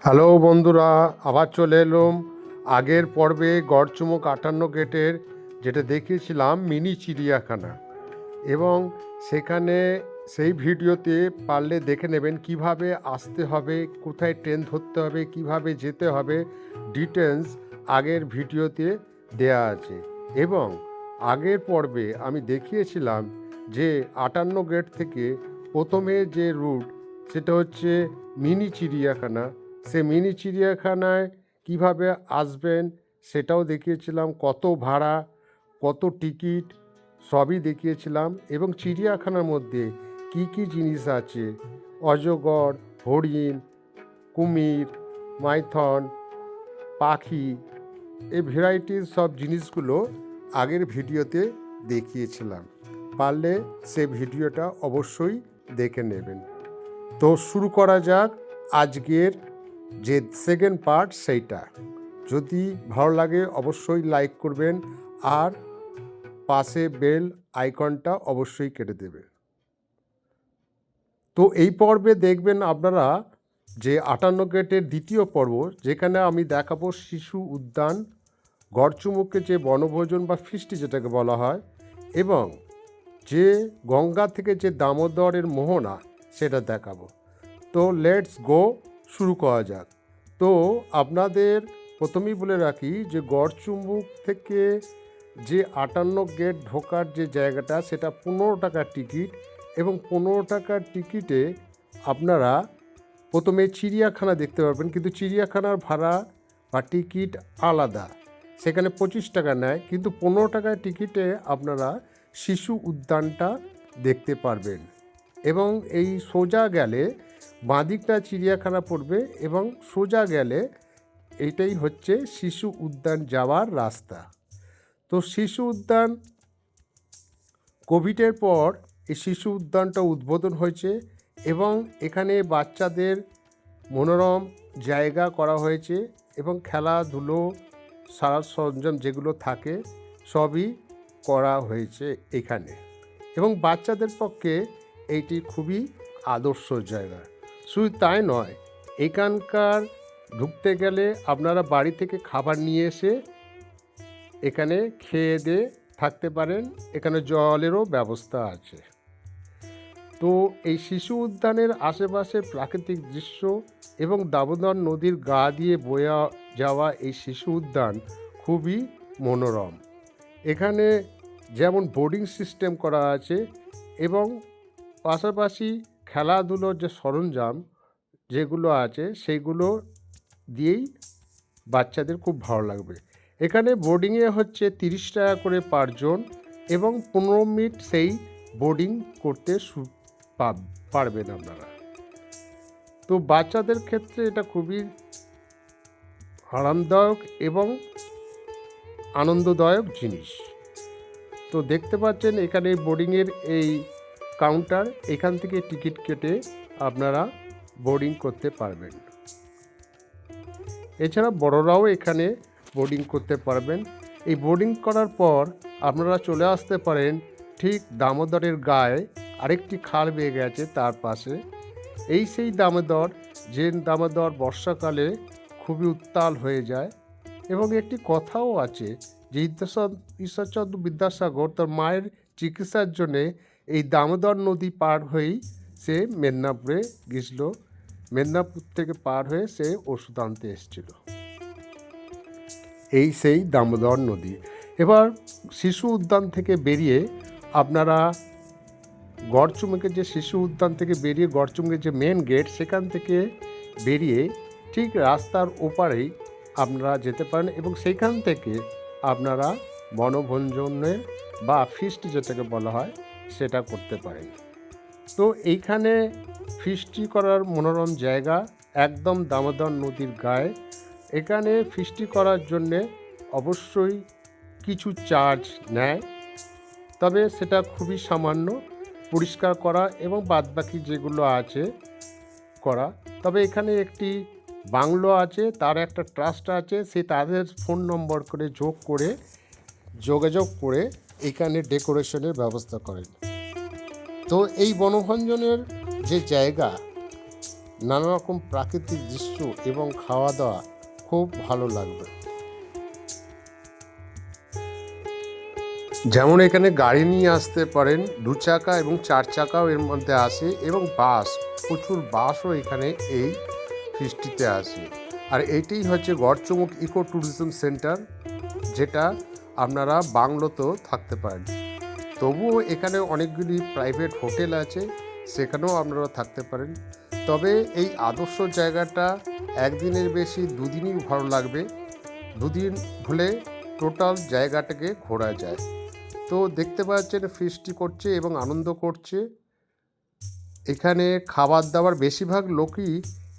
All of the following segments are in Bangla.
হ্যালো বন্ধুরা, আবার চলে এলাম আগের পর্বে গড়চুমুক 58 গেটের যেটা দেখিয়েছিলাম মিনি চিড়িয়াখানা। এবং সেখানে সেই ভিডিওতে পারলে দেখে নেবেন কিভাবে আসতে হবে, কোথায় ট্রেন ধরতে হবে, কিভাবে যেতে হবে, ডিটেলস আগের ভিডিওতে দেয়া আছে। এবং আগের পর্বে আমি দেখিয়েছিলাম যে 58 গেট থেকে প্রথমে যে রুট সেটা হচ্ছে মিনি চিড়িয়াখানা। সে মিনি চিড়িয়াখানায় কিভাবে আসবেন সেটাও দেখিয়েছিলাম, কত ভাড়া, কত টিকিট সবই দেখিয়েছিলাম। এবং চিড়িয়াখানার মধ্যে কি কি জিনিস আছে, অজগর, হরিণ, কুমির, মাইথন, পাখি, এই ভ্যারাইটির সব জিনিসগুলো আগের ভিডিওতে দেখিয়েছিলাম। পারলে সে ভিডিওটা অবশ্যই দেখে নেবেন। তো শুরু করা যাক আজকের যে সেকেন্ড পার্ট সেইটা। যদি ভালো লাগে অবশ্যই লাইক করবেন আর পাশে বেল আইকনটা অবশ্যই কেটে দেবে। তো এই পর্বে দেখবেন আপনারা যে 58 গেটের দ্বিতীয় পর্ব, যেখানে আমি দেখাবো শিশু উদ্যান, গড়চুমুকে যে বনভোজন বা ফিস্টি যেটাকে বলা হয়, এবং যে গঙ্গা থেকে যে দামোদরের মোহনা সেটা দেখাবো। তো লেটস গো, শুরু করা যাক। তো আপনাদের প্রথমেই বলে রাখি যে গড়চুম্বুক থেকে যে 58 গেট ঢোকার যে জায়গাটা সেটা 15 টাকার টিকিট। এবং 15 টাকার টিকিটে আপনারা প্রথমে চিড়িয়াখানা দেখতে পারবেন, কিন্তু চিড়িয়াখানার ভাড়া বা টিকিট আলাদা, সেখানে 25 টাকা নেয়। কিন্তু 15 টাকার টিকিটে আপনারা শিশু উদ্যানটা দেখতে পারবেন। এবং এই সোজা গেলে বাঁদিকটা চিড়িয়াখানা পড়বে এবং সোজা গেলে এইটাই হচ্ছে শিশু উদ্যান যাওয়ার রাস্তা। তো শিশু উদ্যান কোভিডের পর এই শিশু উদ্যানটা উদ্বোধন হয়েছে এবং এখানে বাচ্চাদের মনোরম জায়গা করা হয়েছে এবং খেলাধুলো সারা সরঞ্জাম যেগুলো থাকে সবই করা হয়েছে এখানে। এবং বাচ্চাদের পক্ষে এইটি খুবই আদর্শ জায়গা। শুধু তাই নয়, এখানকার ঢুকতে গেলে আপনারা বাড়ি থেকে খাবার নিয়ে এসে এখানে খেয়ে দিয়ে থাকতে পারেন। এখানে জলেরও ব্যবস্থা আছে। তো এই শিশু উদ্যানের আশেপাশে প্রাকৃতিক দৃশ্য এবং দামোদর নদীর গা দিয়ে বয়ে যাওয়া এই শিশু উদ্যান খুবই মনোরম। এখানে যেমন বোর্ডিং সিস্টেম করা আছে এবং পাশাপাশি খেলাধুলোর যে সরঞ্জাম যেগুলো আছে সেইগুলো দিয়েই বাচ্চাদের খুব ভালো লাগবে। এখানে বোর্ডিংয়ে হচ্ছে 30 টাকা করে পার জন এবং 15 মিনিট সেই বোর্ডিং করতে পারবেন আপনারা। তো বাচ্চাদের ক্ষেত্রে এটা খুবই আরামদায়ক এবং আনন্দদায়ক জিনিস। তো দেখতে পাচ্ছেন এখানে বোর্ডিংয়ের এই কাউন্টার, এখান থেকে টিকিট কেটে আপনারা বোর্ডিং করতে পারবেন। এছাড়া বড়রাও এখানে বোর্ডিং করতে পারবেন। এই বোর্ডিং করার পর আপনারা চলে আসতে পারেন ঠিক দামোদরের গায়ে আরেকটি খাল বেয়ে গেছে তার পাশে। এই সেই দামোদর, যে দামোদর বর্ষাকালে খুবই উত্তাল হয়ে যায়। এবং একটি কথাও আছে যে ঈশ্বরচন্দ্র বিদ্যাসাগর তার মায়ের চিকিৎসার জন্যে এই দামোদর নদী পার হয়েই সে মেদিনীপুরে গেছিল, মেদিনীপুর থেকে পার হয়ে সে ওষুধ আনতে এসেছিল। এই সেই দামোদর নদী। এবার শিশু উদ্যান থেকে বেরিয়ে আপনারা গড়চুমুকের যে শিশু উদ্যান থেকে বেরিয়ে গড়চুমুকের যে মেন গেট সেখান থেকে বেরিয়ে ঠিক রাস্তার ওপারেই আপনারা যেতে পারেন এবং সেইখান থেকে আপনারা বনভোজনের বা ফিস্টি যেটাকে বলা হয় সেটা করতে পারেন। তো এইখানে ফিস্টি করার মনোরম জায়গা একদম দামোদর নদীর গায়ে। এখানে ফিস্টি করার জন্যে অবশ্যই কিছু চার্জ নেয়, তবে সেটা খুবই সামান্য, পরিষ্কার করা এবং বাদবাকি যেগুলো আছে করা। তবে এখানে একটি বাংলো আছে, তার একটা ট্রাস্ট আছে, সে তাদের ফোন নম্বর করে যোগাযোগ করে এখানে ডেকোরেশনের ব্যবস্থা করেন। তো এই বনভোজনের যে জায়গা নানা রকম প্রাকৃতিক দৃশ্য এবং খাওয়া দাওয়া খুব ভালো লাগবে। যেমন এখানে গাড়ি নিয়ে আসতে পারেন, 2 চাকা এবং 4 চাকাও এর মধ্যে আসে, এবং বাস, প্রচুর বাসও এখানে এই ফিস্টিতে আসে। আর এইটাই হচ্ছে গড়চুমুক ইকো ট্যুরিজম সেন্টার, যেটা আপনারা বাংলোতেও থাকতে পারেন। তবুও এখানে অনেকগুলি প্রাইভেট হোটেল আছে, সেখানেও আপনারা থাকতে পারেন। তবে এই আদর্শ জায়গাটা একদিনের বেশি 2 দিনই ভালো লাগবে। 2 দিন হলে টোটাল জায়গাটাকে ঘোরা যায়। তো দেখতে পাচ্ছেন ফিস্টি করছে এবং আনন্দ করছে। এখানে খাবার দাবার বেশিরভাগ লোকই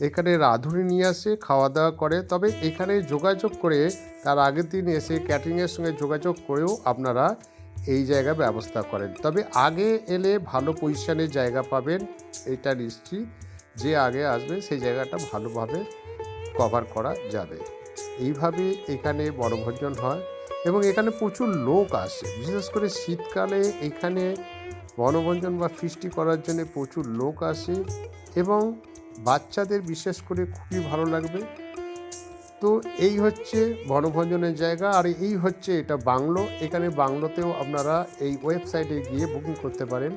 এখানে রাঁধুনি নিয়ে আসে, খাওয়া দাওয়া করে। তবে এখানে যোগাযোগ করে তার আগের দিন এসে ক্যাটারিংয়ের সঙ্গে যোগাযোগ করেও আপনারা এই জায়গা ব্যবস্থা করেন। তবে আগে এলে ভালো পজিশানে জায়গা পাবেন, এটা নিশ্চিত। যে আগে আসবে সেই জায়গাটা ভালোভাবে কভার করা যাবে। এইভাবে এখানে বনভোজন হয় এবং এখানে প্রচুর লোক আসে। বিশেষ করে শীতকালে এখানে বনভোজন বা ফিস্টি করার জন্য প্রচুর লোক আসে এবং বাচ্চাদের বিশেষ করে খুবই ভালো লাগবে। তো এই হচ্ছে বনভোজনের জায়গা, আর এই হচ্ছে এটা বাংলো। এখানে বাংলোতেও আপনারা এই ওয়েবসাইটে গিয়ে বুকিং করতে পারেন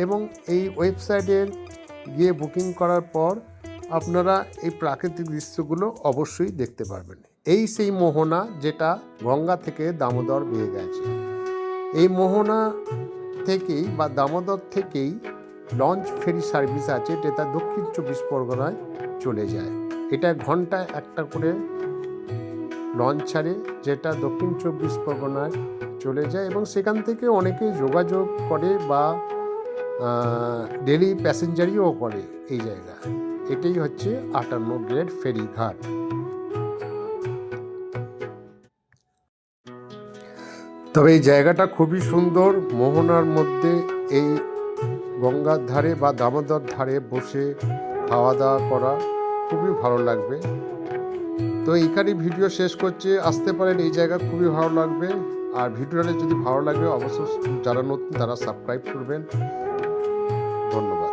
এবং এই ওয়েবসাইটে গিয়ে বুকিং করার পর আপনারা এই প্রাকৃতিক দৃশ্যগুলো অবশ্যই দেখতে পারবেন। এই সেই মোহনা যেটা গঙ্গা থেকে দামোদর বেয়ে গেছে। এই মোহনা থেকেই বা দামোদর থেকেই লঞ্চ ফেরি সার্ভিস আছে, যেটা দক্ষিণ 24 পরগনায় চলে যায়। এটা ঘন্টায় একটা করে লঞ্চ ছাড়ে, যেটা দক্ষিণ 24 পরগনায় চলে যায় এবং সেখান থেকে অনেকে যোগাযোগ করে বা ডেলি প্যাসেঞ্জারিও করে এই জায়গা। এটাই হচ্ছে 58 গ্রেড ফেরিঘাট। তবে এই জায়গাটা খুবই সুন্দর। মোহনার মধ্যে এই গঙ্গার ধারে বা দামোদর ধারে বসে খাওয়া দাওয়া করা খুবই ভালো লাগবে। তো এইখানেই ভিডিও শেষ করছি। আসতে পারেন, এই জায়গা খুবই ভালো লাগবে। আর ভিডিওটা যদি ভালো লাগে অবশ্যই যারা নতুন তারা সাবস্ক্রাইব করবেন। ধন্যবাদ।